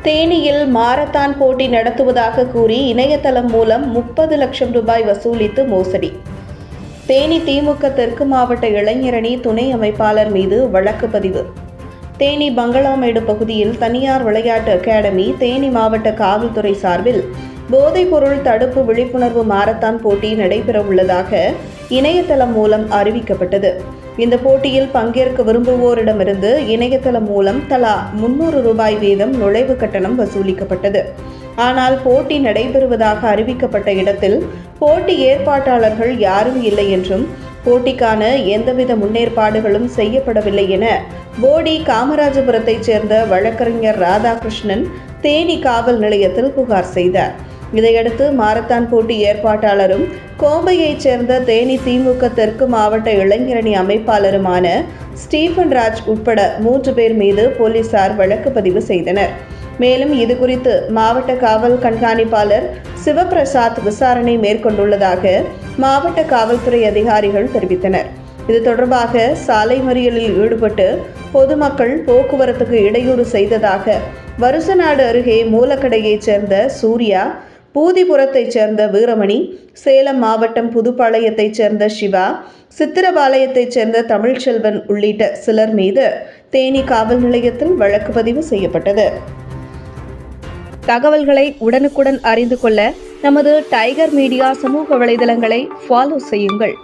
தேனியில் மாரத்தான் போட்டி நடத்துவதாக கூறி இணையதளம் மூலம் 30 லட்சம் ரூபாய் வசூலித்து மோசடி. தேனி திமுக தெற்கு மாவட்ட இளைஞரணி துணை அமைப்பாளர் மீது வழக்கு பதிவு. தேனி பங்களாமேடு பகுதியில் தனியார் விளையாட்டு அகாடமி தேனி மாவட்ட காவல்துறை சார்பில் போதைப்பொருள் தடுப்பு விழிப்புணர்வு மாரத்தான் போட்டி நடைபெறவுள்ளதாக இணையதளம் மூலம் அறிவிக்கப்பட்டது. இந்த போட்டியில் பங்கேற்க விரும்புவோரிடமிருந்து இணையதளம் மூலம் தலா 300 ரூபாய் வீதம் நுழைவு கட்டணம் வசூலிக்கப்பட்டது. ஆனால் போட்டி நடைபெறுவதாக அறிவிக்கப்பட்ட இடத்தில் போட்டி ஏற்பாட்டாளர்கள் யாரும் இல்லை என்றும் போட்டிக்கான எந்தவித முன்னேற்பாடுகளும் செய்யப்படவில்லை என போடி காமராஜபுரத்தைச் சேர்ந்த வழக்கறிஞர் ராதாகிருஷ்ணன் தேனி காவல் நிலையத்தில் புகார் செய்தார். இதையடுத்து மாரத்தான் போட்டி ஏற்பாட்டாளரும் கோம்பையைச் சேர்ந்த தேனி திமுக தெற்கு மாவட்ட இளைஞரணி அமைப்பாளருமான ஸ்டீபன் ராஜ் உட்பட 3 பேர் மீது போலீசார் வழக்கு பதிவு செய்தனர். மேலும் இதுகுறித்து மாவட்ட காவல் கண்காணிப்பாளர் சிவபிரசாத் விசாரணை மேற்கொண்டுள்ளதாக மாவட்ட காவல்துறை அதிகாரிகள் தெரிவித்தனர். இது தொடர்பாக சாலை மறியலில் ஈடுபட்டு பொதுமக்கள் போக்குவரத்துக்கு இடையூறு செய்ததாக வருசநாடு அருகே மூலக்கடையைச் சேர்ந்த சூர்யா, பூதிபுரத்தைச் சேர்ந்த வீரமணி, சேலம் மாவட்டம் புதுப்பாளையத்தைச் சேர்ந்த சிவா, சித்திரபாளையத்தைச் சேர்ந்த தமிழ்ச்செல்வன் உள்ளிட்ட சிலர் மீது தேனி காவல் நிலையத்தில் வழக்கு பதிவு செய்யப்பட்டது. தகவல்களை உடனுக்குடன் அறிந்து கொள்ள நமது டைகர் மீடியா சமூக வலைதளங்களை ஃபாலோ செய்யுங்கள்.